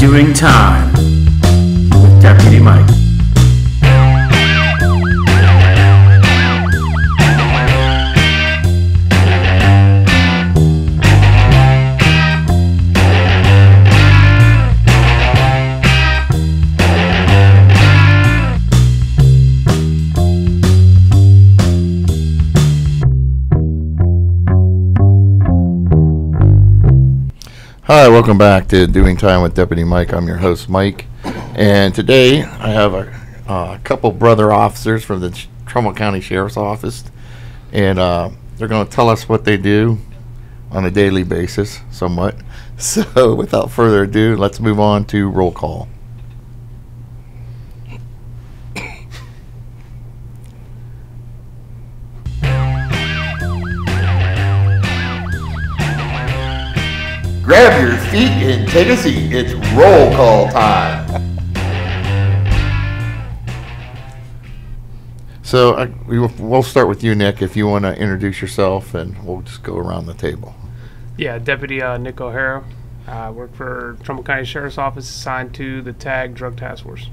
Doing Time with Deputy Mike. Hi, welcome back to Doing Time with Deputy Mike. I'm your host, Mike, and today I have a couple brother officers from the Trumbull County Sheriff's Office, and they're going to tell us what they do on a daily basis, somewhat. So, without further ado, let's move on to roll call. Grab your feet and take a seat. It's roll call time. So we'll start with you, Nick, if you want to introduce yourself, and we'll just go around the table. Yeah, Deputy Nick O'Hara. I work for Trumbull County Sheriff's Office, assigned to the TAG Drug Task Force.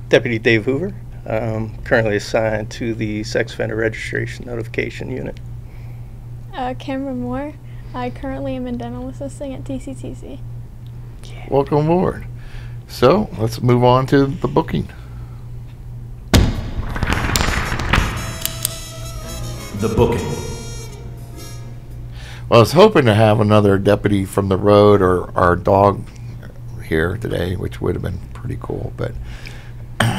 Deputy Dave Hoover. Currently assigned to the Sex Offender Registration Notification Unit. Cameron Moore. I currently am in dental assisting at TCTC. Welcome aboard. So let's move on to the booking. The booking. Well, I was hoping to have another deputy from the road or our dog here today, which would have been pretty cool. But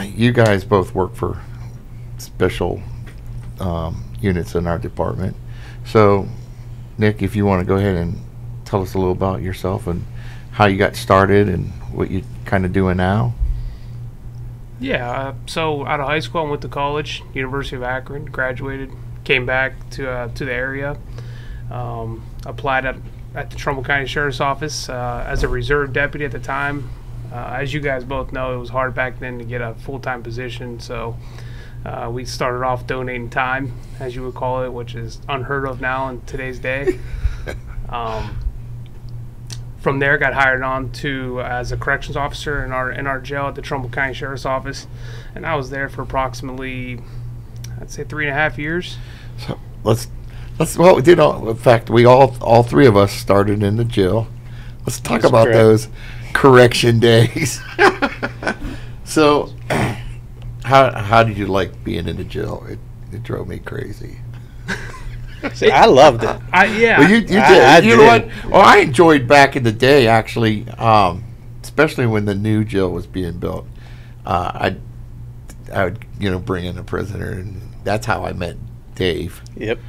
you guys both work for special units in our department. So, Nick, if you want to go ahead and tell us a little about yourself and how you got started and what you're kind of doing now. Yeah, so out of high school, I went to college, University of Akron, graduated, came back to the area, applied at the Trumbull County Sheriff's Office as a reserve deputy at the time. As you guys both know, it was hard back then to get a full-time position, so we started off donating time, as you would call it, which is unheard of now in today's day. From there, got hired on to as a corrections officer in our jail at the Trumbull County Sheriff's Office, and I was there for approximately, I'd say, 3.5 years. So well, we did in fact, we all three of us started in the jail. Let's talk about those correction days. So, how did you like being in the jail? It drove me crazy. See, I loved it. Yeah. Well, you did. You know what? Well, I enjoyed back in the day, actually, especially when the new jail was being built. I would bring in a prisoner, and that's how I met Dave. Yep.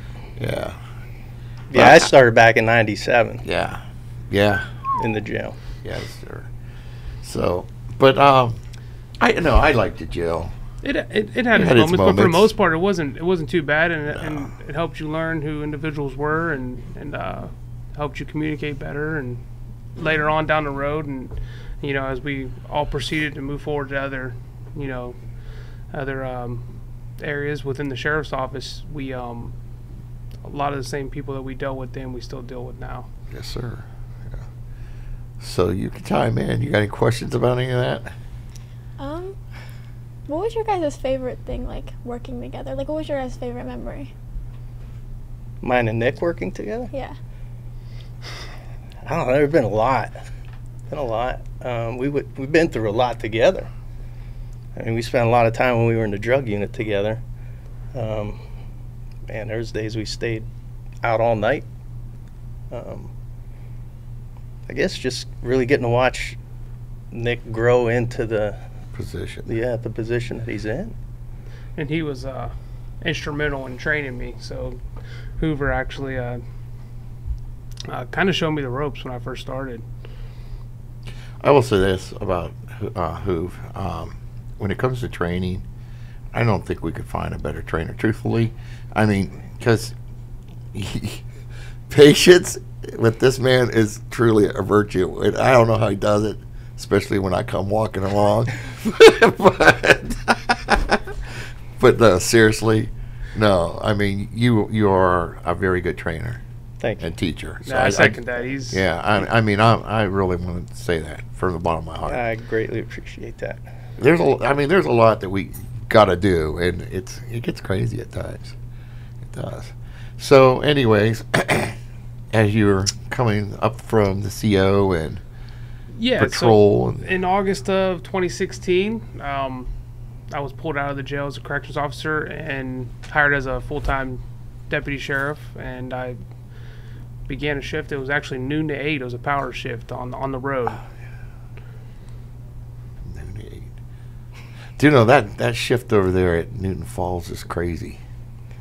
Yeah. Yeah, I started back in '97. Yeah. In the jail. Yes, sir. So, but I liked the jail. It had its moments, but for the most part, it wasn't too bad, and it helped you learn who individuals were, and helped you communicate better. And later on down the road, and as we all proceeded to move forward to other areas within the sheriff's office, we a lot of the same people that we dealt with then, we still deal with now. Yes, sir. Yeah. So you can chime in. You got any questions about any of that? What was your guys' favorite thing, like, working together? Like, what was your guys' favorite memory? Mine and Nick working together? Yeah. I don't know. There's been a lot. We've been through a lot together. I mean, we spent a lot of time when we were in the drug unit together. Man, there's days we stayed out all night. I guess just really getting to watch Nick grow into the position. Yeah, the position that he's in. And he was instrumental in training me. So Hoover actually kind of showed me the ropes when I first started. I will say this about Hoove. When it comes to training, I don't think we could find a better trainer, truthfully. I mean, because patience with this man is truly a virtue. And I don't know how he does it, especially when I come walking along. but no, seriously, no. I mean, you are a very good trainer. Thank you. and teacher. No, I second that. He's Yeah, I mean, I really want to say that from the bottom of my heart. I greatly appreciate that. There's a lot that we got to do, and it gets crazy at times. It does. So, anyways, as you're coming up from the CO and patrol, So in August of 2016, I was pulled out of the jail as a corrections officer and hired as a full-time deputy sheriff, and I began a shift. It was actually noon to 8. It was a power shift on the road. noon to 8. Do you know that shift over there at Newton Falls is crazy?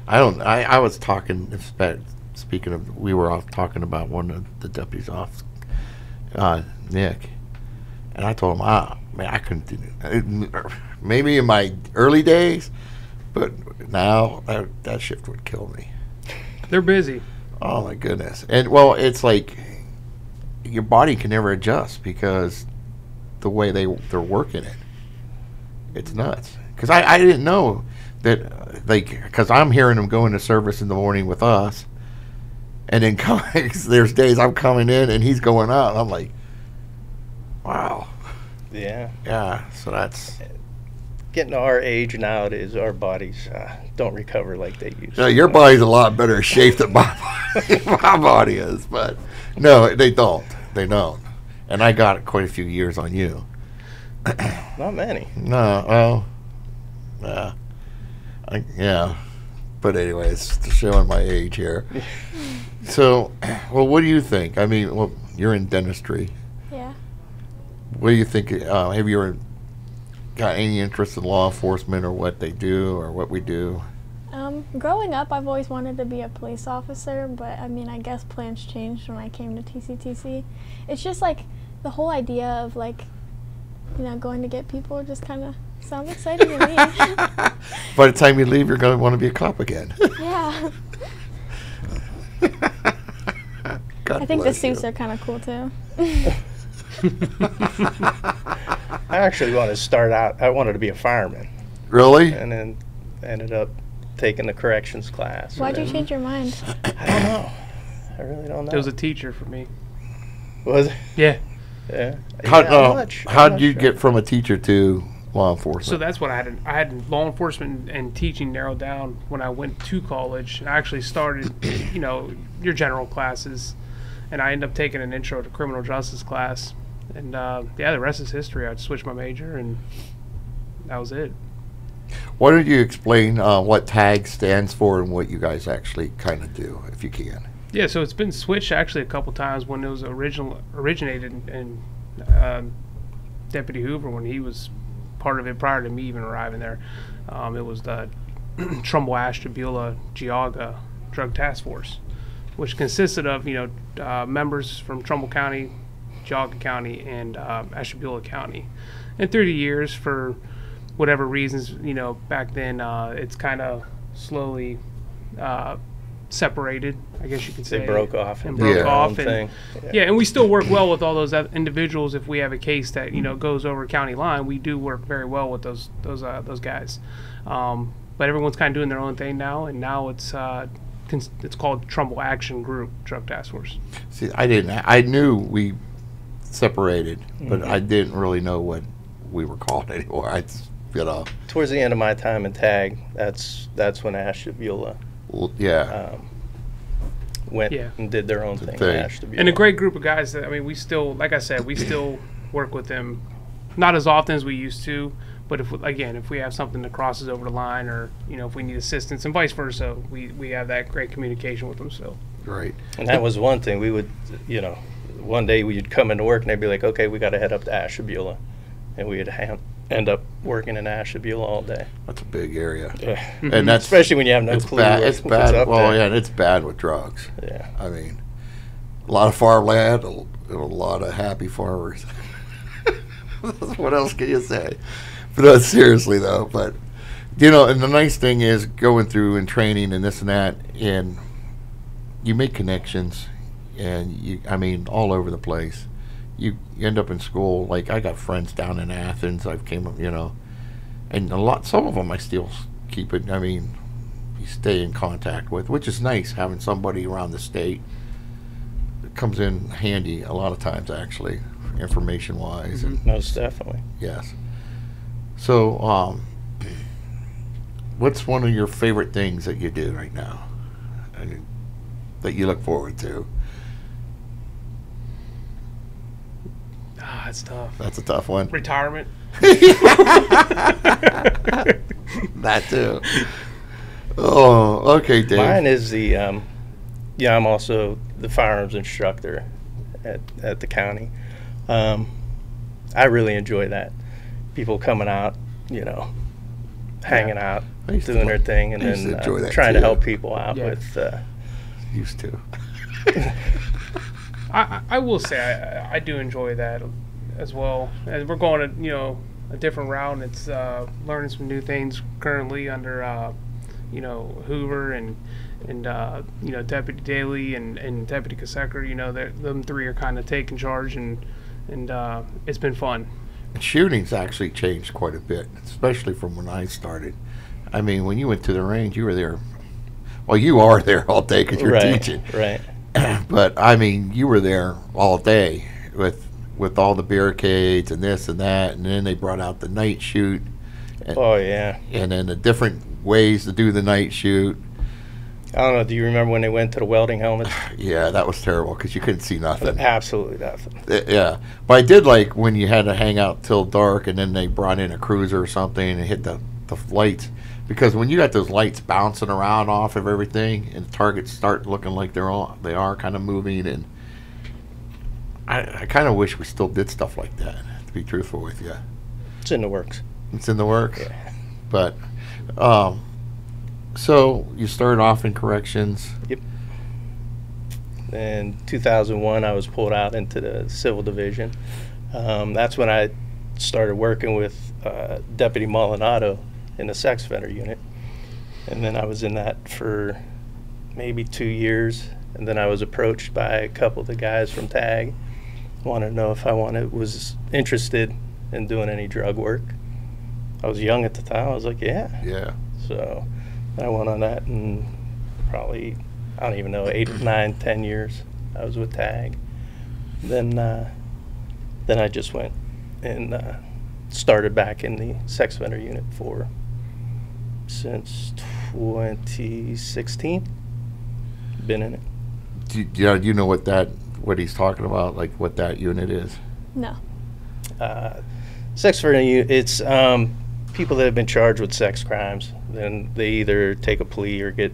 I was talking, speaking of, we were off talking about one of the deputies off, Nick, and I told him, man, I couldn't do it. Maybe in my early days, but now that shift would kill me. They're busy. Oh my goodness. And well, it's like your body can never adjust because the way they're working it. It's nuts. Because I didn't know that, because I'm hearing them go into service in the morning with us, and then there's days I'm coming in and he's going out, and I'm like, wow. Yeah. Yeah, so that's... Getting to our age nowadays, our bodies don't recover like they used to. Your body's a lot better shape than my body is, but no, they don't. They don't. And I got quite a few years on you. Not many. No, well, yeah. But anyways, showing my age here. So, well, what do you think? I mean, well, you're in dentistry. Yeah. What do you think? Have you ever got any interest in law enforcement or what they do or what we do? Growing up, I've always wanted to be a police officer, but I mean, I guess plans changed when I came to TCTC. It's just like the whole idea of going to get people just kind of sounds exciting to me. By the time you leave, you're going to want to be a cop again. Yeah. God I think the bless suits you. are kind of cool too. I actually wanted to start out, I wanted to be a fireman, Really? and then ended up taking the corrections class. Why'd you and change your mind? I don't know. I really don't know. It was a teacher for me. Was it? Yeah. Yeah. I'm How'd not you sure. get from a teacher to law enforcement? So that's what I had. I had law enforcement and teaching narrowed down when I went to college. I actually started, your general classes, and I ended up taking an intro to criminal justice class. And the rest is history. I switched my major, and that was it. Why don't you explain what TAG stands for and what you guys actually kind of do, if you can? Yeah, so it's been switched actually a couple times when it was originated in Deputy Hoover when he was part of it prior to me even arriving there. It was the Trumbull Ashtabula Geauga Drug Task Force, which consisted of members from Trumbull County, Geauga County, and Ashtabula County. And through the years, for whatever reasons, back then it's kind of slowly separated, I guess you could say. They broke off. And broke Yeah. off. Their own And, thing. yeah, and we still work well with all those individuals. If we have a case that goes over county line, we do work very well with those guys. But everyone's kind of doing their own thing now, and now it's called Trumbull Action Group Drug Task Force. See, I knew we separated, but I didn't really know what we were called anymore. Towards the end of my time in TAG, that's when Ashtabula yeah. went Yeah. and did their own thing. thing. Ashtabula. And a great group of guys that, we still, like I said, we still work with them, not as often as we used to, but if we have something that crosses over the line, or if we need assistance, and vice versa, we have that great communication with them. So Great. And that was one thing. We would, one day we'd come into work and they'd be like, okay, we got to head up to Ashtabula. And we'd end up working in Ashtabula all day. That's a big area. Yeah. And that's Especially when you have no it's clue bad. what's It's bad. up Well, there. yeah, and it's bad with drugs. Yeah. I mean, a lot of farmland, a lot of happy farmers. What else can you say? But no, seriously though, but and the nice thing is going through and training and this and that, and you make connections, and all over the place. You end up in school. Like, I got friends down in Athens. I've came up, and some of them I still keep it. You stay in contact with, which is nice having somebody around the state comes in handy a lot of times, actually, information-wise. And Most definitely. yes. So, what's one of your favorite things that you do right now? I mean, that you look forward to? Ah, it's tough. That's a tough one. Retirement. That too. Oh, okay, Dave. Mine is the, I'm also the firearms instructor at the county. I really enjoy that. People coming out, hanging out, I used to doing their like- thing, and I used to enjoy then that trying too. to help people out Yeah. with. Used to. I will say I do enjoy that as well. And we're going a different route. And it's learning some new things currently under Hoover and Deputy Daly and Deputy Kasecker. Them three are kind of taking charge, and it's been fun. Shooting's actually changed quite a bit, especially from when I started. I mean, when you went to the range, you were there. Well, you are there all day because you're teaching. Right. But I mean, you were there all day with all the barricades and this and that, and then they brought out the night shoot. Oh yeah. And then the different ways to do the night shoot. I don't know. Do you remember when they went to the welding helmets? Yeah, that was terrible because you couldn't see nothing. Absolutely nothing. Yeah, but I did like when you had to hang out till dark, and then they brought in a cruiser or something and hit the lights. Because when you got those lights bouncing around off of everything, and the targets start looking like they are kind of moving, and I kind of wish we still did stuff like that. To be truthful with you, It's in the works. it's in the works. Yeah. But so you started off in corrections. Yep. In 2001, I was pulled out into the civil division. That's when I started working with Deputy Molinado in the sex offender unit. And then I was in that for maybe 2 years. And then I was approached by a couple of the guys from TAG. Wanted to know if I was interested in doing any drug work. I was young at the time. I was like, yeah. Yeah. So I went on that, and probably, I don't even know, 8, 9, 10 years I was with TAG. Then I just went and started back in the sex offender unit since 2016. Been in it. Do you know what he's talking about, like what that unit is? No. Sex offender unit, it's people that have been charged with sex crimes. Then they either take a plea or get,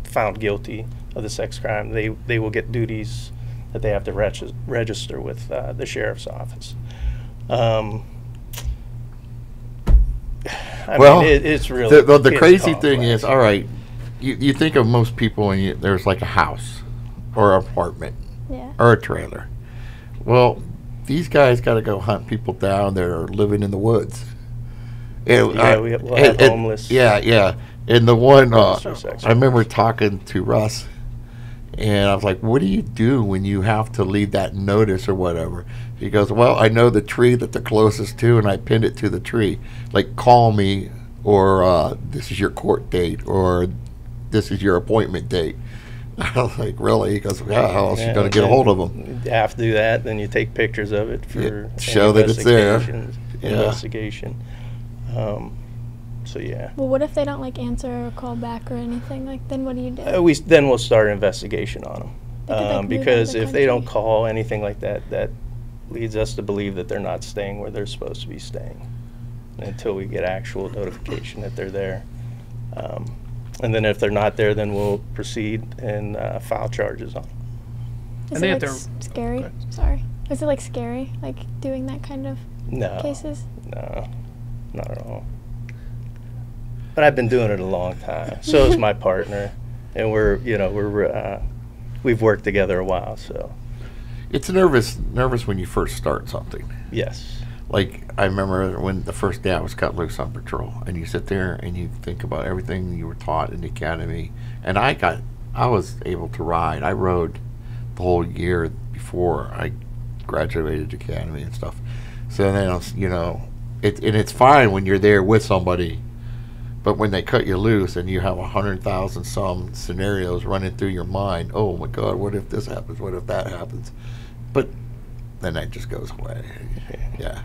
found guilty of the sex crime. They will get duties that they have to register with the sheriff's office. It's really the it's crazy complex. thing is, all right, you think of most people, and there's like a house or an apartment Yeah. or a trailer. Well, these guys got to go hunt people down that are living in the woods. We'll have homeless. Yeah. And the one, Homeless or sex I remember talking to Russ, and I was like, what do you do when you have to leave that notice or whatever? He goes, well, I know the tree that they're closest to, and I pinned it to the tree. Like, call me, or this is your court date, or this is your appointment date. I was like, really? He goes, yeah, how else are you going to get a hold of them? You have to do that. Then you take pictures of it for show that it's there. Yeah. Investigation. So yeah. Well, what if they don't answer or call back or anything? Then what do you do? Then we'll start an investigation on They could, them. move Because out of if the they don't country. call anything like that, that leads us to believe that they're not staying where they're supposed to be staying until we get actual notification that they're there. And then if they're not there, then we'll proceed and file charges on them. Is And they it have like to- scary? Okay. Sorry. Is it scary, doing that kind of No. cases? No, not at all. But I've been doing it a long time. So is my partner, and we've worked together a while. So It's nervous when you first start something. yes, Like, I remember when the first day I was cut loose on patrol, and you sit there and you think about everything you were taught in the academy. And I was able to ride. I rode the whole year before I graduated the academy and stuff. So then, it's fine when you're there with somebody But when they cut you loose and you have 100,000 some scenarios running through your mind, oh my God, what if this happens? What if that happens? But then that just goes away. Yeah.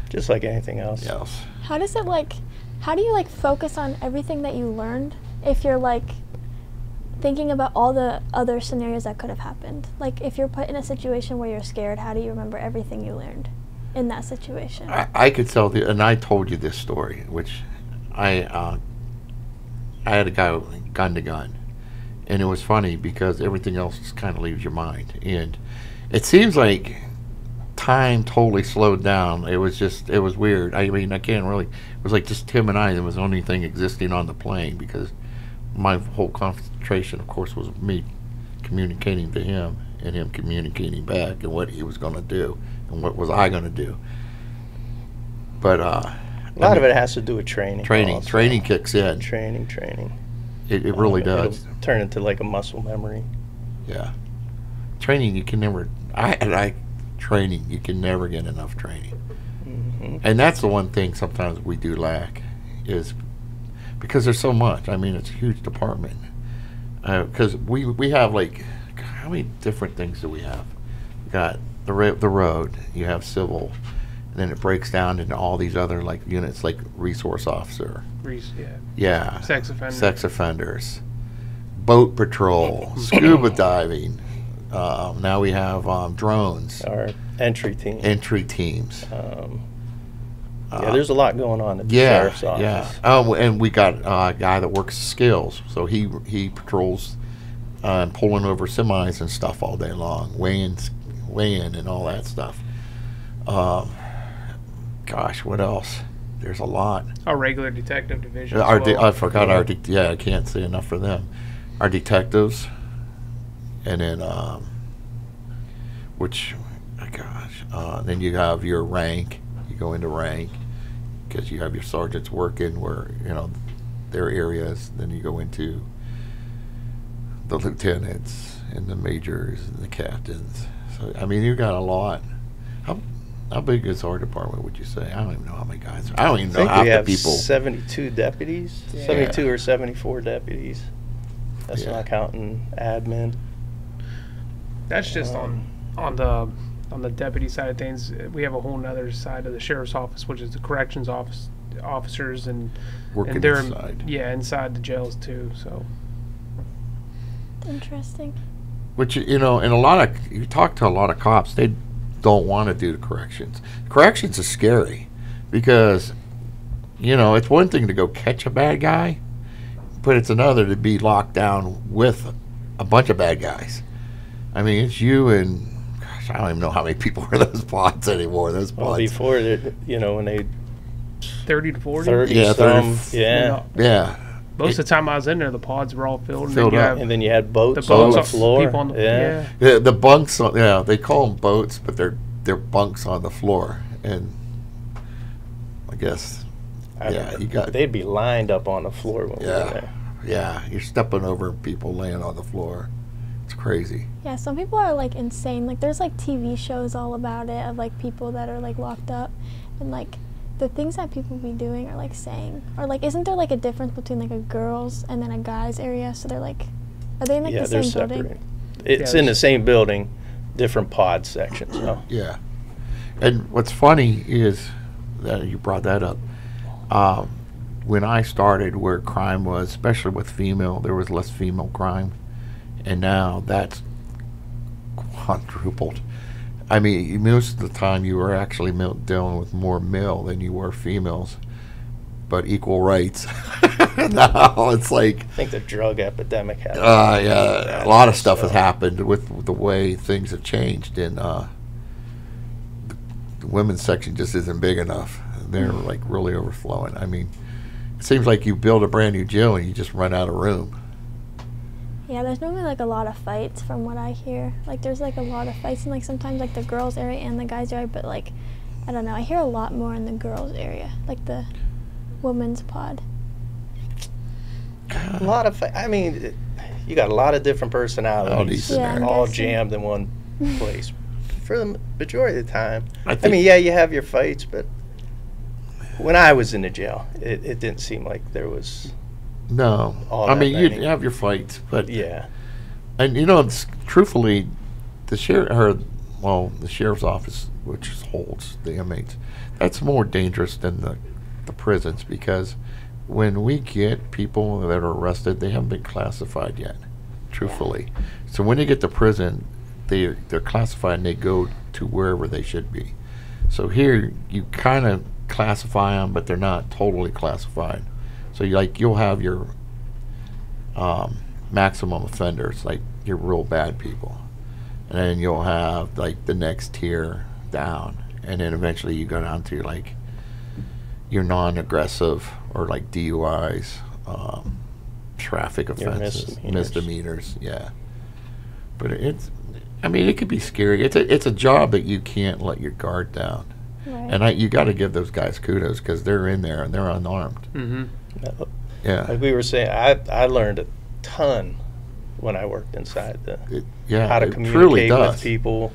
Just like anything else. Yes. How does it like, how do you like focus on everything that you learned if you're like thinking about all the other scenarios that could have happened? Like if you're put in a situation where you're scared, how do you remember everything you learned in that situation? I could tell the, and I told you this story, which I had a guy gun to gun, and it was funny because everything else just kind of leaves your mind, and it seems like time totally slowed down. It was weird. I mean, I can't really. It was like just Tim and I. That was the only thing existing on the plane because my whole concentration, of course, was me communicating to him and him communicating back and what he was going to do and what was I going to do. But a lot of it has to do with training. Training kicks in. Training. It really does. It'll turn into like a muscle memory. Yeah. Training, you can never. Training, you can never get enough training. Mm-hmm. And that's the one thing sometimes we do lack, is because there's so much. I mean, it's a huge department. Because we have like, how many different things do we have? We got the road. You have civil. And then it breaks down into all these other like units, like resource officer. Yeah. Sex offenders. Sex offenders. Boat patrol. Scuba diving. Now we have drones. Our entry teams. Yeah, there's a lot going on at the sheriff's office. Yeah. Oh, and we got a guy that works skills, so he patrols, pulling over semis and stuff all day long, weighing and all that stuff. Gosh, what else? There's a lot. Our regular detective division. I forgot our. I can't say enough for them. Our detectives, and then then you have your rank. You go into rank because you have your sergeants working where their areas. Then you go into the lieutenants and the majors and the captains. So I mean, you got a lot. How big is our department, would you say? I don't even know how many guys. I don't even know half the people. We have 72 deputies, 72 or 74 deputies. That's not counting admin. That's just on the deputy side of things. We have a whole nother side of the sheriff's office, which is the corrections officers and they're inside. Inside the jails too. So Interesting. Which and you talk to a lot of cops, they don't want to do the corrections. Corrections is scary because it's one thing to go catch a bad guy, but it's another to be locked down with a bunch of bad guys. I mean, it's you and gosh, I don't even know how many people are in those pods anymore. Those pods. Well, before when they 30 to 40. 30 Yeah, some, 30. yeah. Most of the time I was in there, the pods were all filled. Filled up. And then you had boats the on boats the floor. People on the, The bunks. They call them boats, but they're bunks on the floor. And I guess, they'd be lined up on the floor when we were there. Yeah, you're stepping over people laying on the floor. It's crazy. Yeah, some people are like insane. Like there's like TV shows all about it of like people that are like locked up, and like the things that people be doing are like saying, or like isn't there like a difference between like a girls and then a guys area? So they're like, are they in like the same building? Separated. It's in the same building, different pod sections. So. Yeah, and what's funny is that you brought that up. When I started, where crime was, especially with female, there was less female crime, and now that's quadrupled. I mean, most of the time you were actually dealing with more male than you were females, but equal rights. Now it's like, I think the drug epidemic happened. A lot of stuff has happened with the way things have changed, and the women's section just isn't big enough. They're like really overflowing. I mean, it seems like you build a brand new jail and you just run out of room. Yeah, there's normally like a lot of fights from what I hear. Like there's like a lot of fights in like sometimes like the girls area and the guys area, but like I don't know, I hear a lot more in the girls area, like the women's pod. A lot of I mean, you got a lot of different personalities all jammed in one place. For the majority of the time, I mean, yeah, you have your fights, but when I was in the jail, it didn't seem like there was. No, All I that mean, you'd many. have your fights, but Yeah. and it's, truthfully, the the sheriff's office, which holds the inmates, that's more dangerous than the prisons, because when we get people that are arrested, they haven't been classified yet, truthfully. So when they get to prison, they're classified and they go to wherever they should be. So here you kind of classify them, but they're not totally classified. So you'll have your maximum offenders, like your real bad people, and then you'll have like the next tier down, and then eventually you go down to like your non-aggressive or like DUIs, traffic Your offenses, misdemeanors. misdemeanors. Yeah, but it could be scary. It's a job that you can't let your guard down, Right. and you got to give those guys kudos because they're in there and they're unarmed. Mm-hmm. Yeah, Like we were saying, I learned a ton when I worked inside how to it truly communicate does. with people.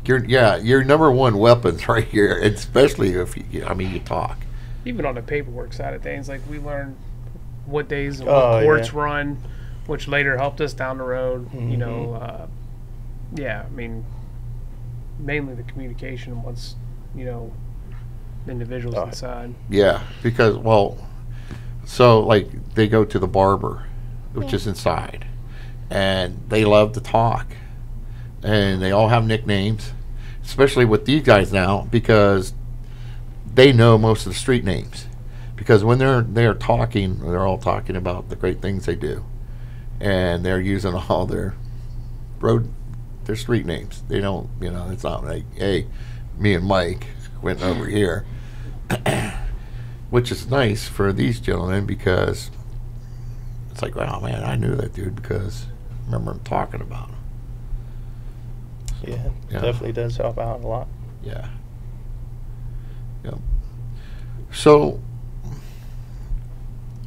Your number one weapons right here, especially if you talk. Even on the paperwork side of things, like we learned what days and Oh, what courts yeah. run, which later helped us down the road. You Mhm. know, I mean, mainly the communication once the individuals Oh. inside. Yeah, because so like they go to the barber, which Yeah. is inside, and they love to talk, and they all have nicknames, especially with these guys now because they know most of the street names. Because when they're talking, they're all talking about the great things they do, and they're using all their street names. They don't, it's not like, hey, me and Mike went over here. Which is nice for these gentlemen because it's like, wow, man, I knew that dude because I remember him talking about him. Yeah, Yeah. definitely does help out a lot. Yeah. Yep. So,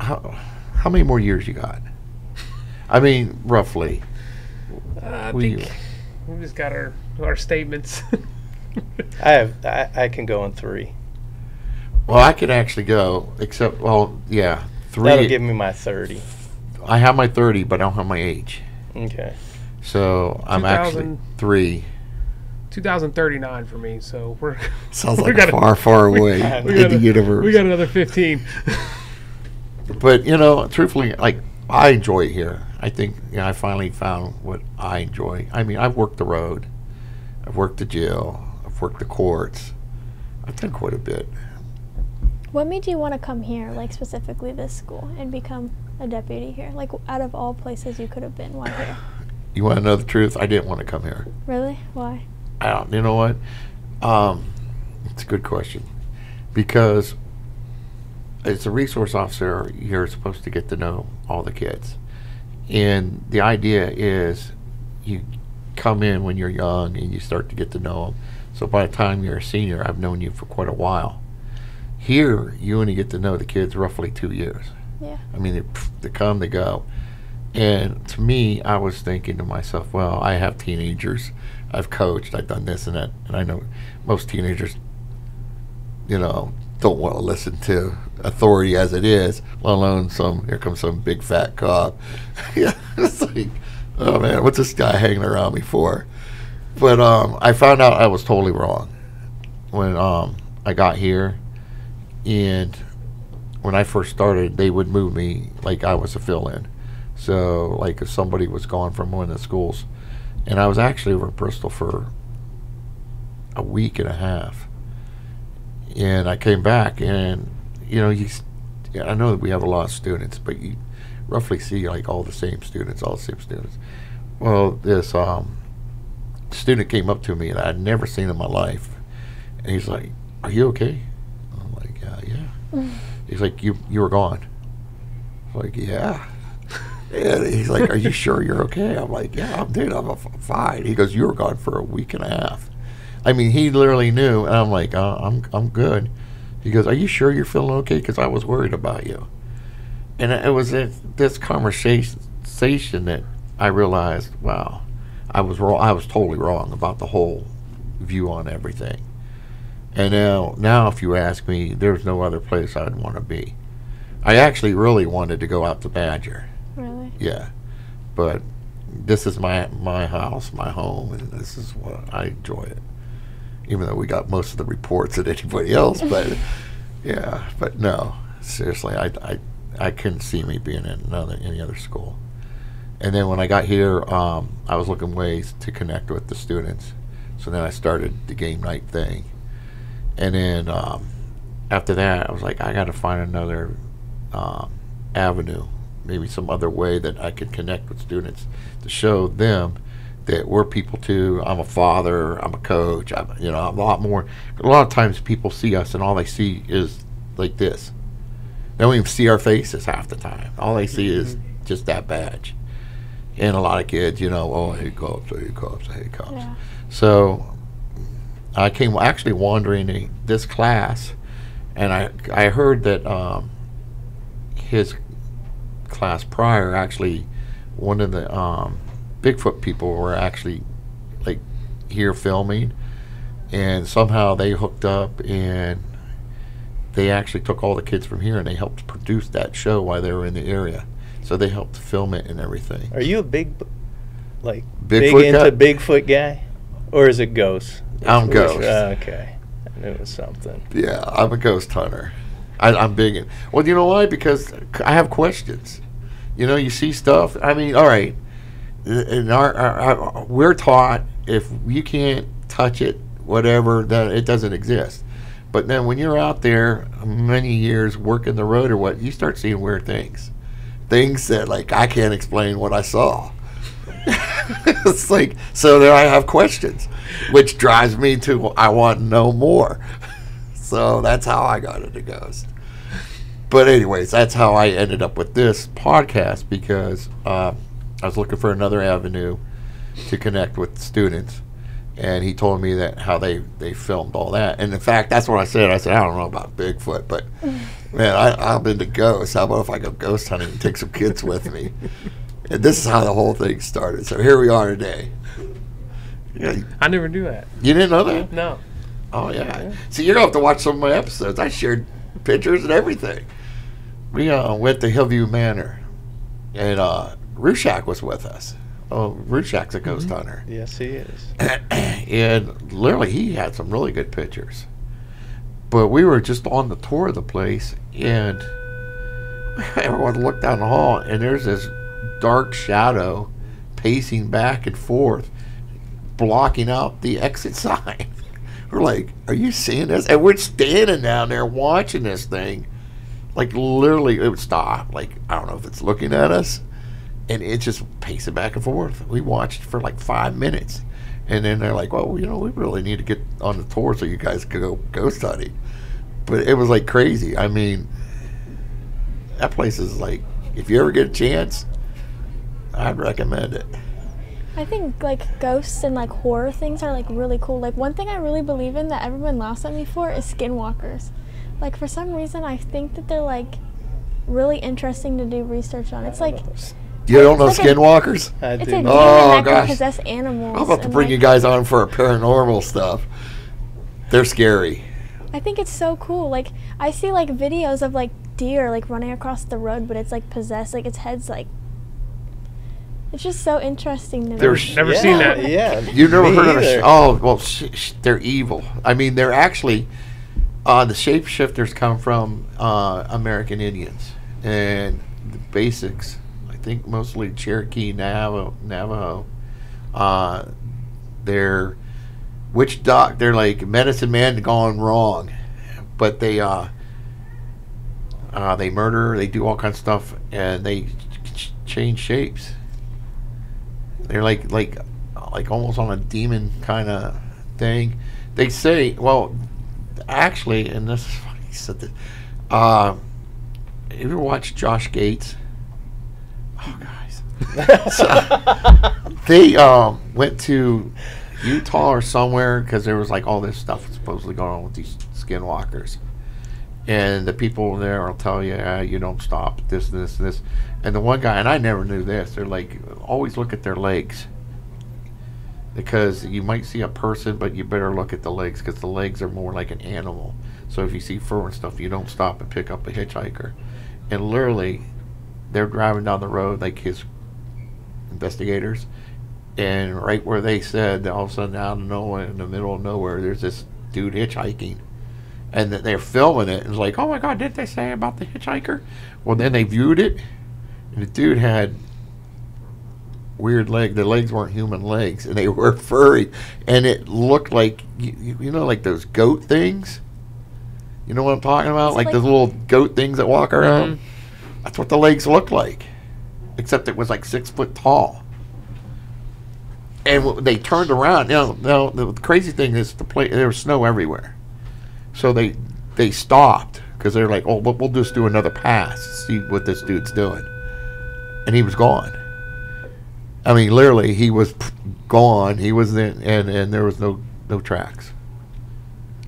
how many more years you got? I mean, roughly. I We- think we just got our statements. I can go in 3. Well, I could actually go, except, 3. That'll give me my 30. I have my 30, but I don't have my age. Okay. So I'm actually 2000 3. 2039 for me, so we're Sounds we like gotta- far, far away we in the universe. we got another 15. But truthfully, like I enjoy it here. I think I finally found what I enjoy. I mean, I've worked the road, I've worked the jail, I've worked the courts. I've done quite a bit. What made you want to come here, like specifically this school, and become a deputy here? Like out of all places you could have been, why here? You want to know the truth? I didn't want to come here. Really? Why? I don't. You know what? It's a good question because as a resource officer, you're supposed to get to know all the kids, and the idea is you come in when you're young and you start to get to know them. So by the time you're a senior, I've known you for quite a while. Here, you only get to know the kids roughly 2 years. Yeah. I mean, they come, they go. And to me, I was thinking to myself, well, I have teenagers. I've coached. I've done this and that. And I know most teenagers, don't want to listen to authority as it is, let alone here comes some big fat cop. Yeah, it's like, oh, man, what's this guy hanging around me for? But I found out I was totally wrong when I got here. And when I first started, they would move me like I was a fill-in. So, like, if somebody was gone from one of the schools, and I was actually over in Bristol for a week and a half, and I came back, and I know that we have a lot of students, but you roughly see like all the same students. Well, this student came up to me that I'd never seen in my life, and he's like, "Are you okay?" I'm like, "Yeah." He's like, "You were gone." I'm like, "Yeah." And he's like, "Are you sure you're okay?" I'm like, "Yeah, I'm fine." He goes, "You were gone for a week and a half." I mean, he literally knew, and I'm like, I'm good." He goes, "Are you sure you're feeling okay? Because I was worried about you." And it was this conversation that I realized, wow, I was wrong. I was totally wrong about the whole view on everything. And now if you ask me, there's no other place I'd want to be. I actually really wanted to go out to Badger. Really? Yeah. But this is my house, my home, and this is what I enjoy it. Even though we got most of the reports than anybody else, but yeah, but no, seriously, I couldn't see me being in any other school. And then when I got here, I was looking ways to connect with the students. So then I started the game night thing. And then after that, I was like, I got to find another avenue, maybe some other way that I could connect with students to show them that we're people too. I'm a father, I'm a coach, I'm a lot more. A lot of times people see us and all they see is like this. They don't even see our faces half the time. All they see is just that badge. And a lot of kids, oh, hey cops, hey cops, hey cops. Yeah. So I came actually wandering this class, and I heard that his class prior, actually one of the Bigfoot people were actually like here filming, and somehow they hooked up and they actually took all the kids from here and they helped produce that show while they were in the area. So they helped film it and everything. Are you a big into guy? Bigfoot guy, or is it ghosts? I'm ghost. Okay, I knew it was something. Yeah, I'm a ghost hunter. I'm big in. Well, you know why? Because I have questions. You see stuff. I mean, all right. In our we're taught if you can't touch it, whatever, that it doesn't exist. But then when you're out there many years working the road or what, you start seeing weird things. Things that like I can't explain what I saw. It's like, so there I have questions, which drives me to I want to know more. So that's how I got into ghosts. But anyways, that's how I ended up with this podcast, because I was looking for another avenue to connect with students, and he told me that how they filmed all that. And in fact, that's what I said. I said, I don't know about Bigfoot, but man, I'm into ghosts. How about if I go ghost hunting and take some kids with me? And this is how the whole thing started. So here we are today. Yeah. I never knew that. You didn't know that? No. Oh, yeah. See, you're going to have to watch some of my episodes. I shared pictures and everything. We went to Hillview Manor, and Rushak was with us. Oh, Rushak's a ghost hunter. Yes, he is. And literally, he had some really good pictures. But we were just on the tour of the place, and everyone looked down the hall, and there's this dark shadow pacing back and forth, blocking out the exit sign. We're like, are you seeing this? And we're standing down there watching this thing. Like, literally, it would stop. Like, I don't know if it's looking at us. And it's just pacing back and forth. We watched for like 5 minutes. And then they're like, well, we really need to get on the tour so you guys can go ghost hunting. But it was like crazy. I mean, that place is like, if you ever get a chance, I'd recommend it. I think like ghosts and like horror things are like really cool. Like one thing I really believe in that everyone laughs at me for is skinwalkers. Like for some reason I think that they're like really interesting to do research on. It's like you don't know like skinwalkers? I it's do. a demon Oh, that gosh. can possess animals. I'm about to and, bring like, you guys on for a paranormal stuff. They're scary. I think it's so cool. Like I see like videos of like deer like running across the road, but it's like possessed. Like its head's like. It's just so interesting to me. Never seen that. Yeah. You've never Me heard of either. Oh, well, they're evil. I mean, they're actually, the shapeshifters come from American Indians. And the basics, I think mostly Cherokee, Navajo. They're witch doc. They're like medicine man gone wrong. But they murder, they do all kinds of stuff, and they change shapes. They're like almost on a demon kind of thing. They say, well, actually, and this is funny. He said that. You ever watch Josh Gates? Oh, guys. So, they went to Utah or somewhere because there was like all this stuff supposedly going on with these skinwalkers. And the people there will tell you, you don't stop at this, this, this. And the one guy, and I never knew this, they're like, always look at their legs. because you might see a person, but you better look at the legs because the legs are more like an animal. So if you see fur and stuff, you don't stop and pick up a hitchhiker. And literally, they're driving down the road, like his investigators, and right where they said, all of a sudden out of nowhere, in the middle of nowhere, there's this dude hitchhiking. And that they're filming it, and it's like, oh my God, didn't they say about the hitchhiker? Well, then they viewed it, and the dude had weird legs. The legs weren't human legs, and they were furry, and it looked like, you know, like those goat things? You know what I'm talking about? Like those little goat things that walk around? Mm-hmm. That's what the legs looked like, except it was like 6 foot tall. And they turned around. Now the crazy thing is there was snow everywhere. So they stopped because they're like, oh, we'll just do another pass, see what this dude's doing. And he was gone. I mean, literally, he was gone. He was in, and there was no tracks.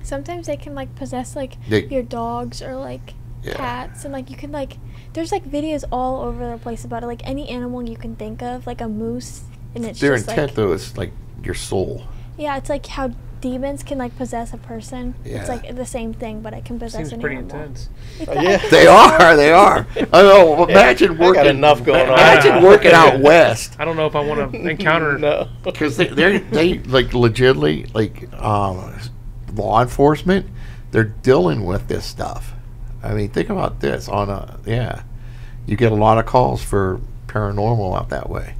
Sometimes they can like possess like your dogs or like cats, and like you can like there's like videos all over the place about it. Like any animal you can think of, like a moose, and it's their just intent like, though is like your soul. Yeah, it's like how demons can like possess a person. Yeah. It's like the same thing, but it can possess Seems an pretty animal. intense. They are. I know. Imagine working. I got enough going on. Imagine working out west. I don't know if I want to encounter. No, because they like legitimately like law enforcement. They're dealing with this stuff. I mean, think about this. You get a lot of calls for paranormal out that way.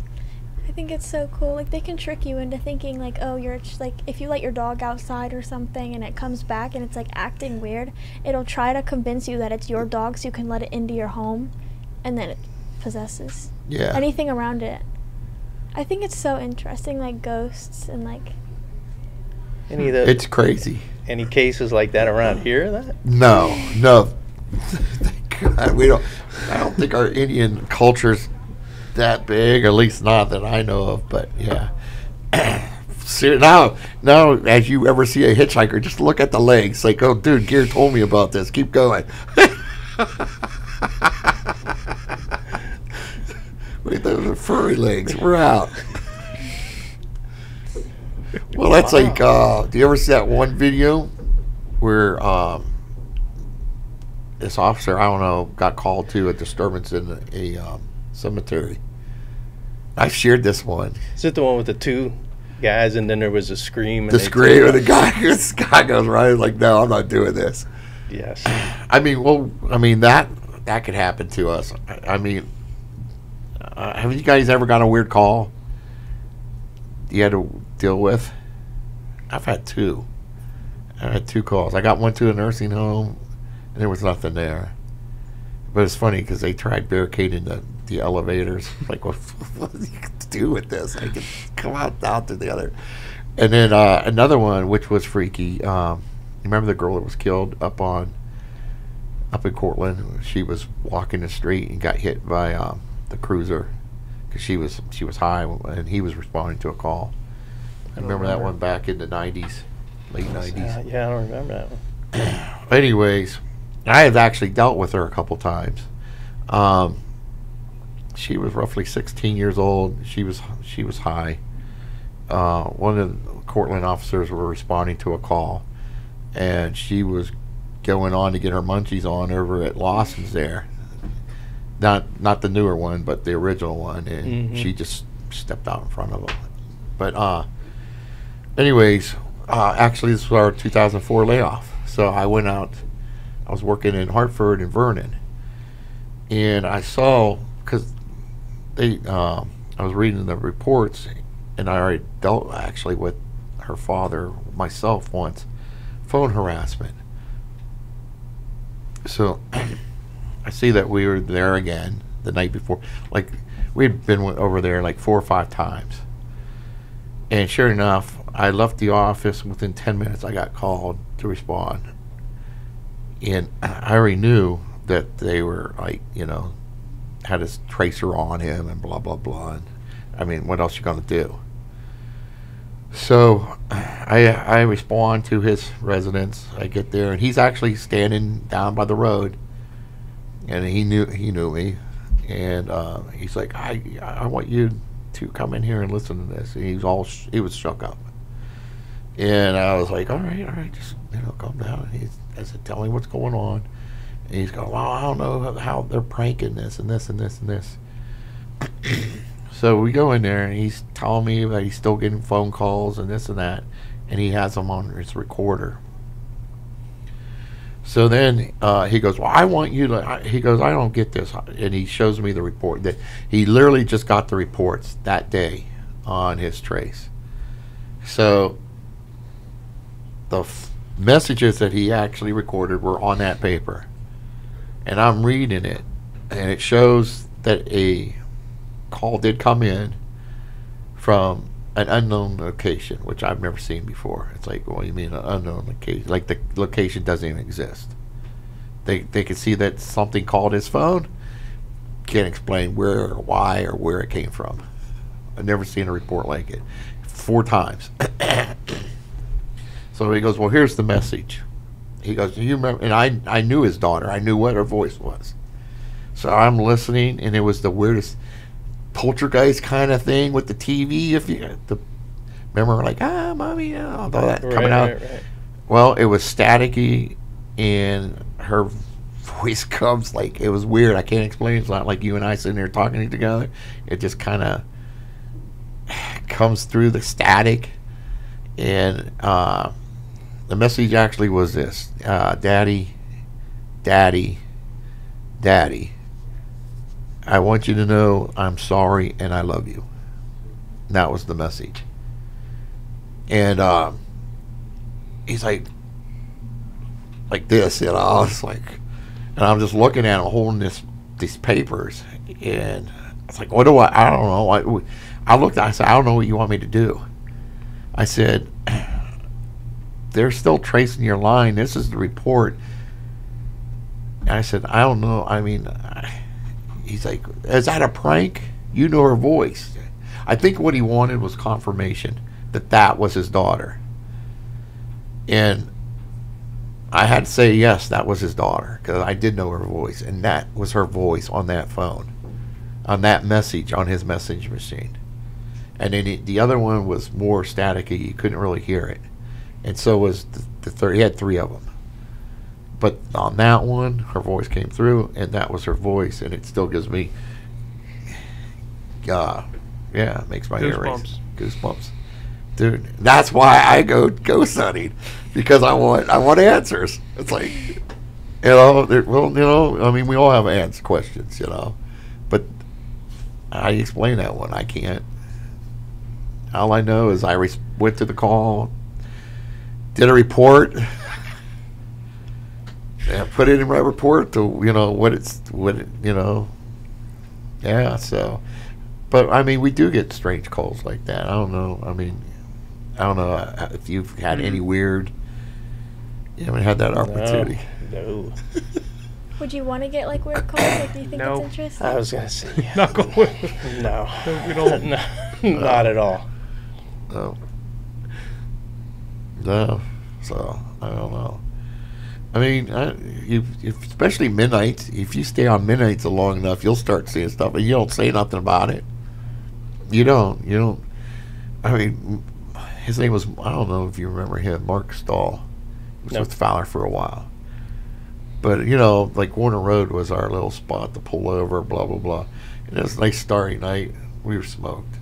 I think it's so cool. Like they can trick you into thinking like, oh, you're just like if you let your dog outside or something and it comes back and it's like acting weird, it'll try to convince you that it's your dog so you can let it into your home, and then it possesses anything around it. I think it's so interesting, like ghosts and like. It's crazy. Any cases like that around here? No. Thank God, we don't. I don't think our Indian culture's that big, at least not that I know of. But yeah. So now, as you ever see a hitchhiker, just look at the legs. Like, oh, dude, Gear told me about this. Keep going. Wait, those are furry legs. We're out. Well, that's like, do you ever see that one video where this officer, I don't know, got called to a disturbance in a cemetery? I've shared this one. Is it the one with the two guys and then there was a scream? And the guy goes right, like, no, I'm not doing this. Yes. I mean, that could happen to us. I mean, have you guys ever got a weird call you had to deal with? I've had two. I had two calls. I got one to a nursing home, and there was nothing there. But it's funny because they tried barricading the elevators. Like, what do you do with this? I can come out down to the other. And then another one, which was freaky. You remember the girl that was killed up in Cortland? She was walking the street and got hit by the cruiser because she was high and he was responding to a call. I remember that one back in the 90s, late 90s. Yeah, I don't remember that one. Anyways, I have actually dealt with her a couple times. She was roughly 16 years old. She was high. One of the Cortland officers were responding to a call, and she was going on to get her munchies on over at Lawson's there. Not the newer one, but the original one, and she just stepped out in front of them. But anyways, actually this was our 2004 layoff. So I went out. I was working in Hartford and Vernon, and I saw because I was reading the reports, and I already dealt actually with her father myself once, phone harassment. So I see that we were there again the night before. Like, we had been over there like 4 or 5 times. And sure enough, I left the office. Within 10 minutes, I got called to respond. And I already knew that they were, like, had a tracer on him and blah, blah, blah. And, I mean, what else you going to do? So I respond to his residence. I get there, and he's actually standing down by the road. And he knew me, and he's like, I want you to come in here and listen to this. And he was shook up. And I was like, all right, just, calm down. And I said, tell me what's going on. And he's going, well, I don't know how they're pranking this and this and this and this. So we go in there, and he's telling me that he's still getting phone calls and this and that, and he has them on his recorder. So then he goes, well, I want you to, he goes, I don't get this. And he shows me the report. That he literally just got the reports that day on his trace. So the messages that he actually recorded were on that paper. And I'm reading it, and it shows that a call did come in from an unknown location, which I've never seen before. It's like, well, you mean an unknown location? Like the location doesn't even exist. They can see that something called his phone. Can't explain where or why or where it came from. I've never seen a report like it. 4 times. So he goes, well, here's the message. He goes, do you remember? And I knew his daughter. I knew what her voice was. So I'm listening, and it was the weirdest poltergeist kind of thing with the TV. If you remember, like, mommy, all that coming out. Right. Well, it was staticky, and her voice comes like, it was weird. I can't explain. It's not like you and I sitting there talking together. It just kind of comes through the static, and the message actually was this: Daddy, Daddy, Daddy, I want you to know I'm sorry and I love you. And that was the message. And he's like this, it's like, and I'm just looking at him holding these papers, and it's like, what do I don't know. I looked, I said, I don't know what you want me to do. I said, they're still tracing your line. This is the report. And I said, I don't know. I mean, he's like, is that a prank? You know her voice. I think what he wanted was confirmation that was his daughter. And I had to say, yes, that was his daughter, because I did know her voice. And that was her voice on that phone, on that message, on his message machine. And then the other one was more staticky. You couldn't really hear it. And so was the third. He had 3 of them. But on that one, her voice came through, and that was her voice, and it still gives me, it makes my hair raise. Goosebumps. Dude, that's why I go ghost hunting, because I want answers. It's like, I mean, we all have questions, but how do you explain that one? I can't. All I know is I went to the call, did a report, and put it in my report to, so. But, I mean, we do get strange calls like that. I don't know. I mean, I don't know if you've had any weird, you haven't had that opportunity. No. Would you want to get, like, weird calls? Like, do you think No. it's interesting? I was going to say, yeah. Not going. No. We don't. No, not at all. No. So, I don't know. I mean, especially midnights, if you stay on midnights long enough, you'll start seeing stuff, and you don't say nothing about it. You don't. I mean, his name was, I don't know if you remember him, Mark Stahl. He was with Fowler for a while. But, like Warner Road was our little spot to pull over, blah, blah, blah. And it was a nice starry night. We were smoked.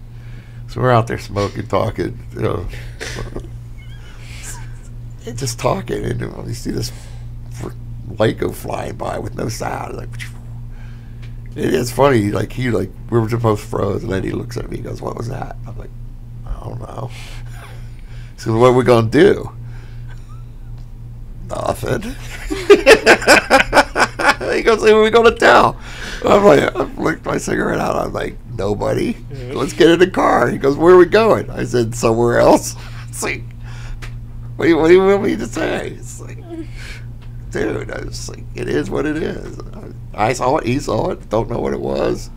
So we're out there smoking, talking, and just talking. And you see this light go flying by with no sound. Like, it is funny. Like, we were just both froze, and then he looks at me and goes, what was that? I'm like, I don't know. So what are we going to do? Nothing. He goes, who are we going to tell? I'm like, I flicked my cigarette out. I'm like, nobody. Let's get in the car. He goes, where are we going? I said, somewhere else. It's like, what do you want me to say? It's like, dude, I was like, it is what it is. I saw it. He saw it. Don't know what it was.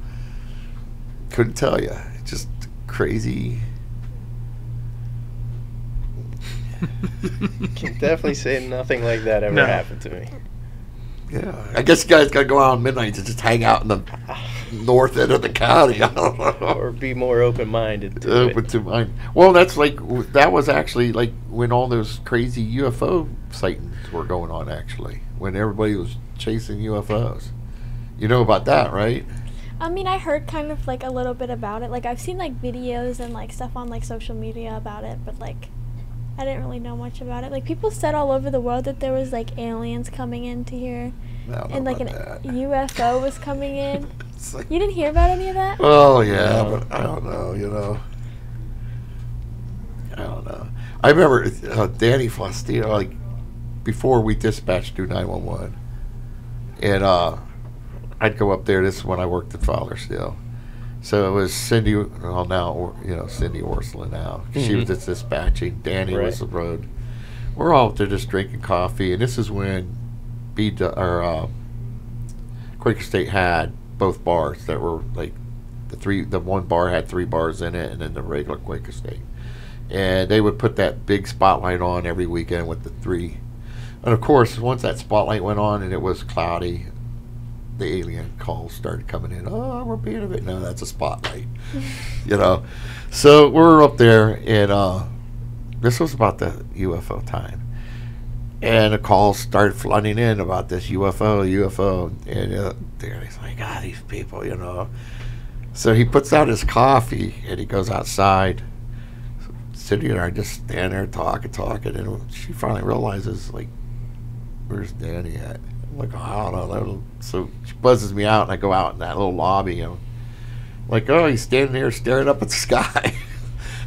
Couldn't tell you. Just crazy. Can definitely say nothing like that ever happened to me. Yeah, I guess you guys got to go out on midnight to just hang out in the north end of the county. I don't know. Or be more open-minded to Open it. to mine. Well, that's like that was actually like when all those crazy UFO sightings were going on. Actually, when everybody was chasing UFOs. You know about that, right? I mean, I heard kind of like a little bit about it. Like I've seen like videos and like stuff on like social media about it, but like I didn't really know much about it. Like people said all over the world that there was like aliens coming into here, I don't know and like an about that. UFO was coming in. It's like, You didn't hear about any of that? oh yeah, but I don't know. You know, I don't know. I remember Danny Faustino, like before we dispatched through 911, and I'd go up there. This is when I worked at Fowler still. So it was Cindy, well now, you know, Cindy Orsula now. She was just dispatching. Danny was the road. We're all up there just drinking coffee, and this is when Quaker State had both bars that were like the one bar had 3 bars in it, and then the regular Quaker State. And they would put that big spotlight on every weekend with the 3. And of course, once that spotlight went on and it was cloudy, the alien calls started coming in. Oh, we're being a bit. No, that's a spotlight. You know. So we're up there, and this was about the UFO time. And the calls started flooding in about this UFO. And Danny's like, these people, you know. So he puts out his coffee, and he goes outside. Cindy and I just stand there talking. And she finally realizes, like, where's Danny at? I'm like, I don't know. So she buzzes me out, and I go out in that little lobby. You know, like, oh, he's standing there staring up at the sky.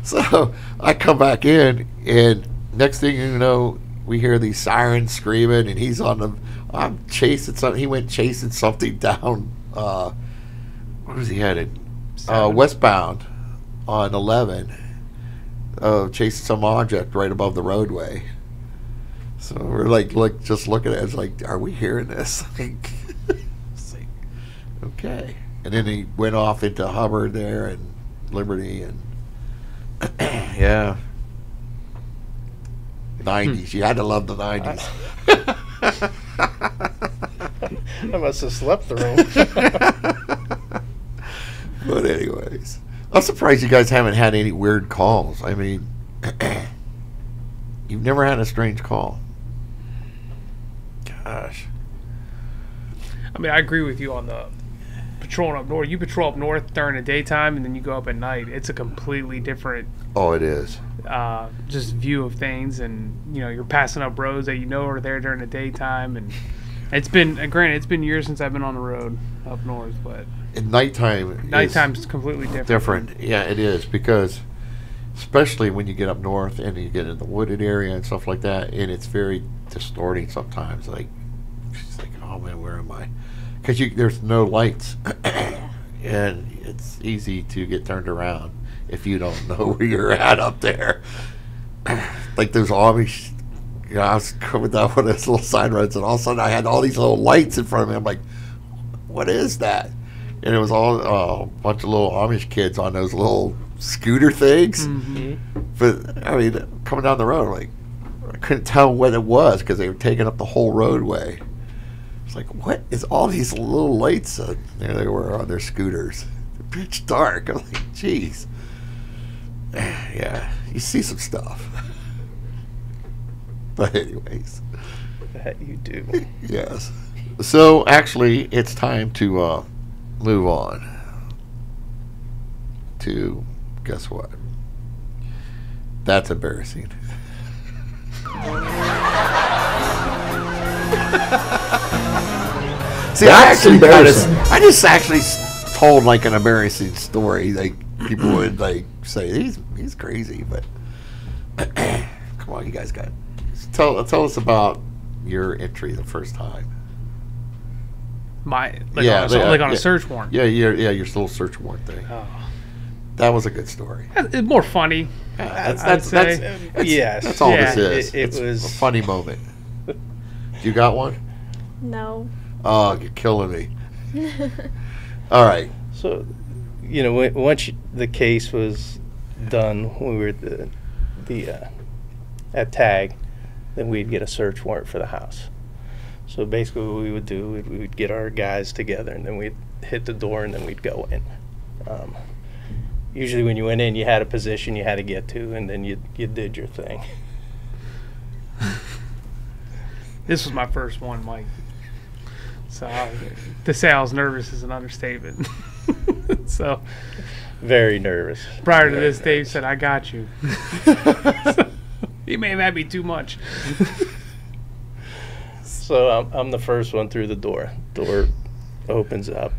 So I come back in, and next thing you know, we hear these sirens screaming, and he's on the. I'm chasing something. He went chasing something down. Where was he headed? Westbound on 11. Chasing some object right above the roadway. So we're like, just looking at it, it's like, are we hearing this? Like, it's like, okay. And then he went off into Hubbard there and Liberty and yeah, 90s. You had to love the 90s. I must have slept through. But anyways, I'm surprised you guys haven't had any weird calls. I mean, you've never had a strange call. Gosh. I mean, I agree with you on the patrolling up north. You patrol up north during the daytime, and then you go up at night. It's a completely different Oh, it is. just view of things, and you know, you're passing up roads that you know are there during the daytime, and it's been granted, it's been years since I've been on the road up north, but And nighttime nighttime's completely different. different. Yeah, it is, because especially when you get up north and you get in the wooded area and stuff like that, and it's very distorting sometimes. Like, it's like, oh man, where am I? Because there's no lights, and it's easy to get turned around if you don't know where you're at up there. Like those Amish, you know, I was coming down one of those little side roads, and all of a sudden I had all these little lights in front of me. I'm like, what is that? And it was all a bunch of little Amish kids on those little scooter things. Mm-hmm. But I mean, coming down the road, like, I couldn't tell what it was because they were taking up the whole roadway. It's like, what is all these little lights? There they were on their scooters, pitch dark. I'm like, geez, yeah, you see some stuff. But anyways, That you do. yes. So actually, it's time to move on to, guess what? That's embarrassing. See, That's embarrassing. I just actually told like an embarrassing story. Like people would like say he's crazy, but come on, you guys got tell us about your entry the first time. On a search warrant. Yeah, your little search warrant thing. Oh. That was a good story. It's more funny. That's Yes. That's all Yeah, this is. it It's was- a funny moment. You got one? No. Oh, you're killing me. All right. So, you know, once the case was done, we were at TAG, then we'd get a search warrant for the house. So basically what we would do, we would get our guys together, and then we'd hit the door, and then we'd go in. Usually when you went in, you had a position you had to get to, and then you did your thing. This was my first one, Mike. So to say I was nervous is an understatement. So Very nervous. Prior to this, Dave said, "I got you." He may have had me too much. So I'm the first one through the door. Door opens up.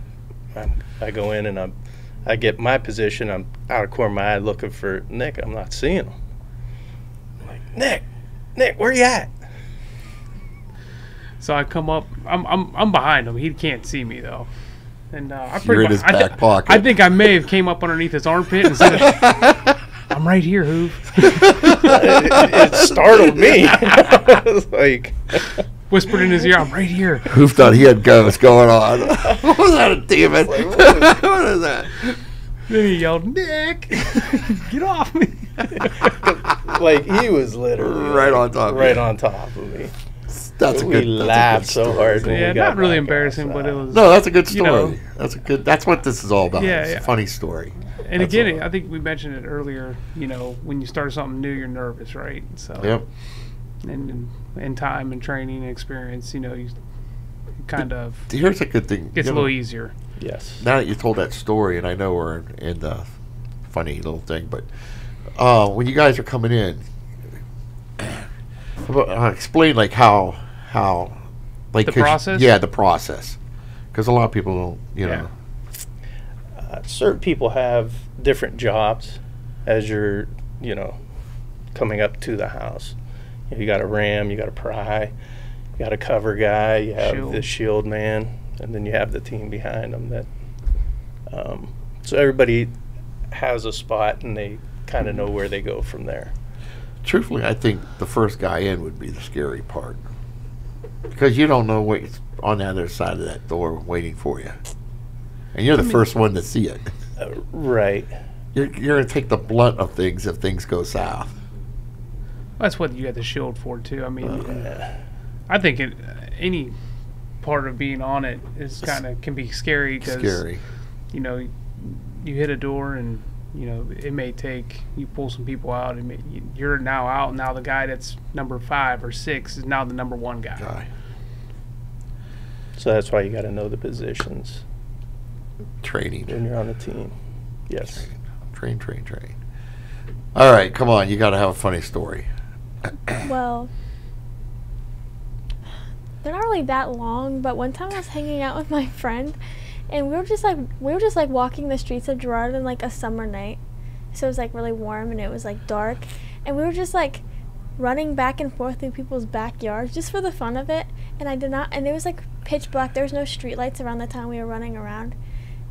I go in and I get my position. I'm out of corner of my eye looking for Nick. I'm not seeing him. I'm like, Nick, where you at? So I come up. I'm behind him. He can't see me though. And I You're in his back pocket. I think I may have came up underneath his armpit and said, "I'm right here, Hoove." It startled me. I was like, Whispered in his ear, "I'm right here." Who thought he had ghosts going on? What was that, a demon? What is that? Then he yelled, "Nick, get off me!" like he was literally Right on top of right you. on top of me. That's a We good. laughed that's a good so story. hard. When Yeah, we got not really back embarrassing, but outside. it was. No, that's a good You know. story. That's a good. That's what this is all about. Yeah, It's yeah. a funny story. And That's again, all. I think we mentioned it earlier. You know, when you start something new, you're nervous, right? So. Yep. And in time and training and experience, you know, you kind of Here's a good thing. gets a You know, little easier. Yes. Now that you told that story, and I know we're in the funny little thing, but when you guys are coming in, explain like how like The 'cause process? Yeah, the process, because a lot of people don't, you Yeah. know. Certain people have different jobs as you're, coming up to the house. You got a ram, you got a pry, you got a cover guy, you have Shield. the shield man, and then you have the team behind them. That so everybody has a spot, and they kind of know where they go from there. Truthfully, I think the first guy in would be the scary part, because you don't know what's on the other side of that door waiting for you, and you're the first one to see it. Right. You're going to take the blunt of things if things go south. That's what you got the shield for too. I mean, Yeah. I think any part of being on it is kind of can be scary because Scary. you know you hit a door and it may take you pull some people out. You're now out. Now the guy that's number 5 or 6 is now the number 1 guy. So that's why you got to know the positions Training. when you're on the team. Yes. Train. All right, come on. You got to have a funny story. Well, they're not really that long, but one time I was hanging out with my friend, and we were just like walking the streets of Girard on like a summer night. So it was like really warm and it was like dark, and we were just like running back and forth through people's backyards just for the fun of it. And it was like pitch black. There was no street lights around the time we were running around.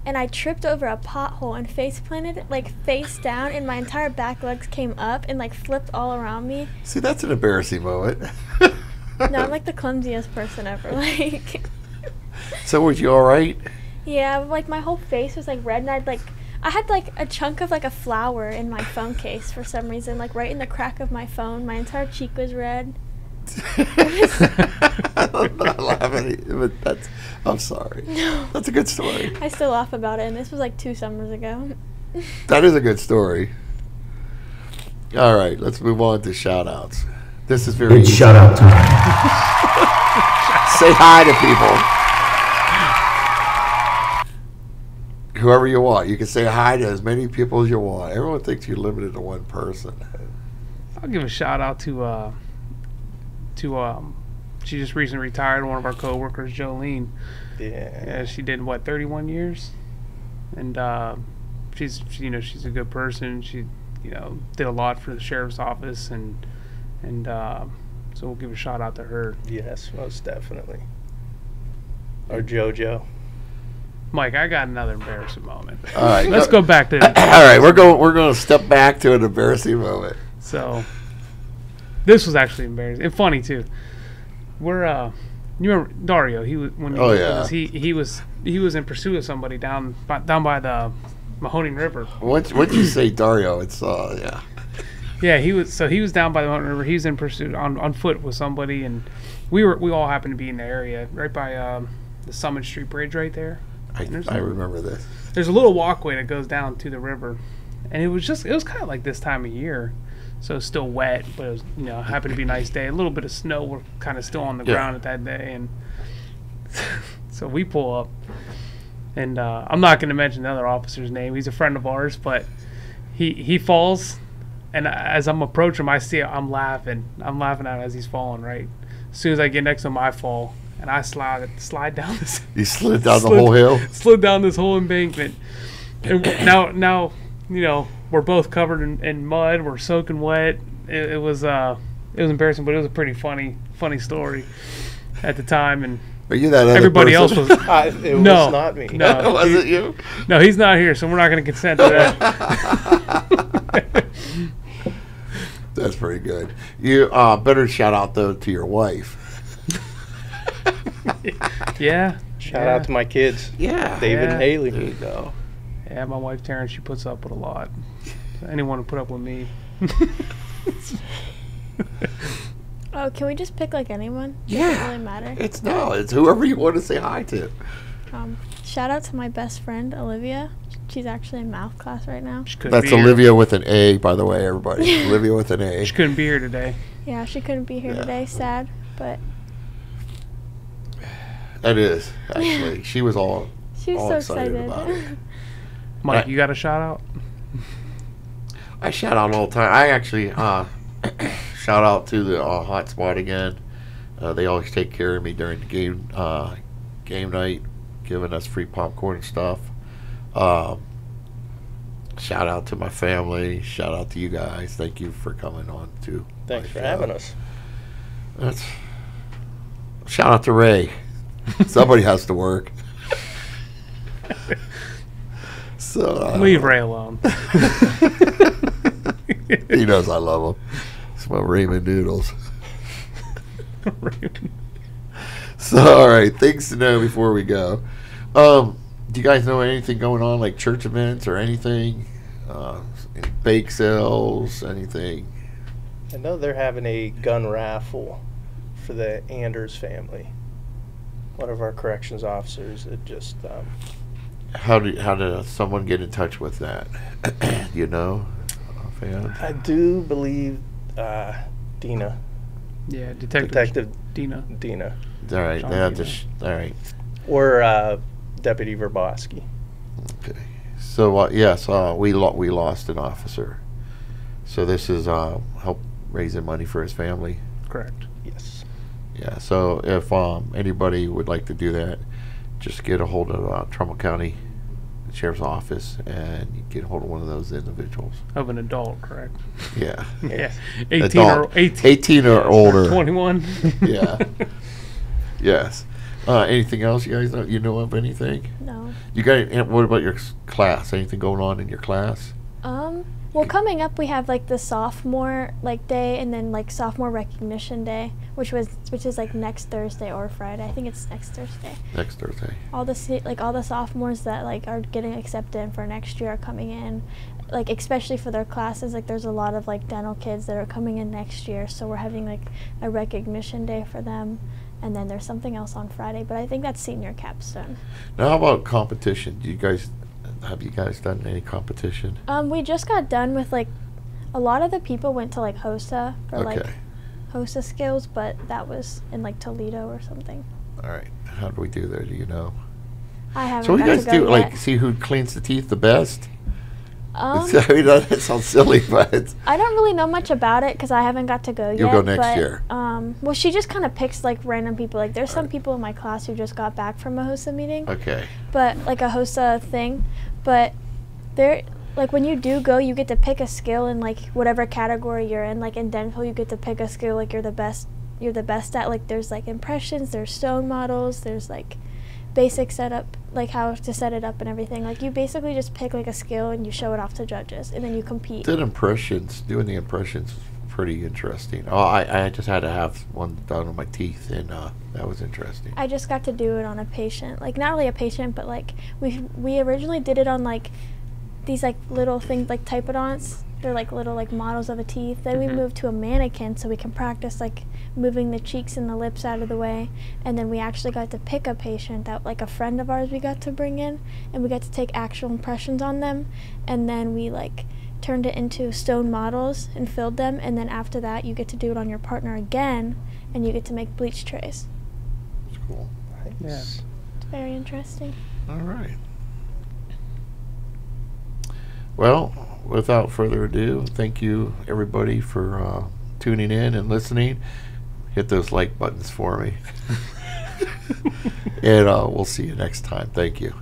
And I tripped over a pothole and face planted like face down, and my entire back legs came up and like flipped all around me. See, that's an embarrassing moment. No, I'm like the clumsiest person ever. Like, So was you all right? yeah, like my whole face was like red, and I had like a chunk of like a flower in my phone case for some reason, like right in the crack of my phone. My entire cheek was red. I'm not laughing, but I'm sorry. No. That's a good story. I still laugh about it, and this was like 2 summers ago. That is a good story. All right, let's move on to shout outs. This is very Big easy. shout out to Say hi to people. Whoever you want. You can say hi to as many people as you want. Everyone thinks you're limited to one person. I'll give a shout out to she just recently retired, one of our coworkers, Jolene. Yeah. She did 31 years, and she's a good person. She did a lot for the sheriff's office, and so we'll give a shout out to her. Yes, most definitely. Or JoJo. Mike, I got another embarrassing moment. All right, Let's go back to All right, we're going to step back to an embarrassing moment. So this was actually embarrassing and funny too. We're you remember Dario? He was when he Oh, was yeah. with us, he was in pursuit of somebody down by the Mahoning River. Once you say Dario, it's yeah. Yeah, he was down by the Mahoning River. He was in pursuit on foot with somebody, and we all happened to be in the area right by the Summit Street Bridge right there. I remember this. There's a little walkway that goes down to the river, and it was kind of like this time of year, so it's still wet, but it was, happened to be a nice day. A little bit of snow were kind of still on the ground at that day, and so we pull up, and I'm not going to mention the other officer's name. He's a friend of ours, but he falls, and as I'm approaching him, I see it, I'm laughing at him as he's falling. Right, as soon as I get next to him, I fall. And I slide down this. You slid down the whole hill? Slid down this whole embankment. And now, we're both covered in mud. We're soaking wet. It was embarrassing, but it was a pretty funny story at the time. And are you that other everybody person? else was. It was not me. No, was it you? No, he's not here, so we're not going to consent to that. That's pretty good. You better shout out though to your wife. Yeah. Shout out to my kids. Yeah. David and Haley. There you go. Yeah, my wife Taryn, she puts up with a lot. Anyone who put up with me. Oh, can we just pick like anyone? Yeah. Doesn't really matter. It's whoever you want to say hi to. Shout out to my best friend Olivia. She's actually in math class right now. That's Olivia with an A, by the way, everybody. Olivia with an A. She couldn't be here today. Yeah, she couldn't be here today. Sad, but that is actually. She was all. She was all so excited excited. about it. Mike, you got a shout out? I shout out all the time. I actually shout out to the Hot Spot again. They always take care of me during the game night, giving us free popcorn and stuff. Shout out to my family. Shout out to you guys. Thank you for coming on too. Thanks for having us. Shout out to Ray. Somebody has to work. So leave Ray alone. He knows I love him. It's my ramen noodles. So, all right, things to know before we go. Do you guys know anything going on, like church events or anything? Any bake sales, anything? I know they're having a gun raffle for the Anders family. One of our corrections officers had just. How did someone get in touch with that? Do you know? I do believe Dina. Yeah, Detective Dina. All right, all right. Or Deputy Verboski. Okay. So yes, we lost an officer. So this is help raising money for his family. Correct. Yes. Yeah. So if anybody would like to do that, just get a hold of Trumbull County Sheriff's Office and you get a hold of one of those individuals. Of an adult, correct? Yeah. Yeah. Adult. 18 18 or older. 21. Yeah. Yes. Anything else you guys know? You know of anything? No. You got? What about your class? Anything going on in your class? Well, coming up we have like the sophomore day and then like sophomore recognition day, which is like next Thursday or Friday. I think it's next Thursday. Next Thursday. All the sophomores that like are getting accepted for next year are coming in, like especially for their classes. Like there's a lot of like dental kids that are coming in next year, so we're having like a recognition day for them. And then there's something else on Friday, but I think that's senior capstone. Now, how about competition? Have you guys done any competition? We just got done with like a lot of the people went to like HOSA for like HOSA skills, but that was in like Toledo or something. All right. How do we do there? Do you know? I haven't. So what do you guys do? Yet. Like see who cleans the teeth the best? I mean, that sounds silly, but I don't really know much about it because I haven't got to go yet. You'll go next year. Well, she just kind of picks like random people. Like there's some people in my class who just got back from a HOSA meeting. Okay. But like a HOSA thing, but there, like when you do go, you get to pick a skill in like whatever category you're in. Like in dental, you get to pick a skill like you're the best at. Like there's like impressions, there's stone models, there's like basic setup, like how to set it up and everything. Like you basically just pick like a skill and you show it off to judges and then you compete. Doing the impressions was pretty interesting. I just had to have one done on my teeth and that was interesting. I just got to do it on a patient, like not really a patient, but like we originally did it on like these like little things like typodonts they're like little like models of a teeth. Then we moved to a mannequin so we can practice like moving the cheeks and the lips out of the way. And then we actually got to pick a patient that like a friend of ours we got to bring in, and we got to take actual impressions on them, and then we like turned it into stone models and filled them, and then after that you get to do it on your partner again, and you get to make bleach trays. That's cool. Yeah. It's very interesting. All right. Well, without further ado, thank you everybody for tuning in and listening. Hit those like buttons for me. And we'll see you next time. Thank you.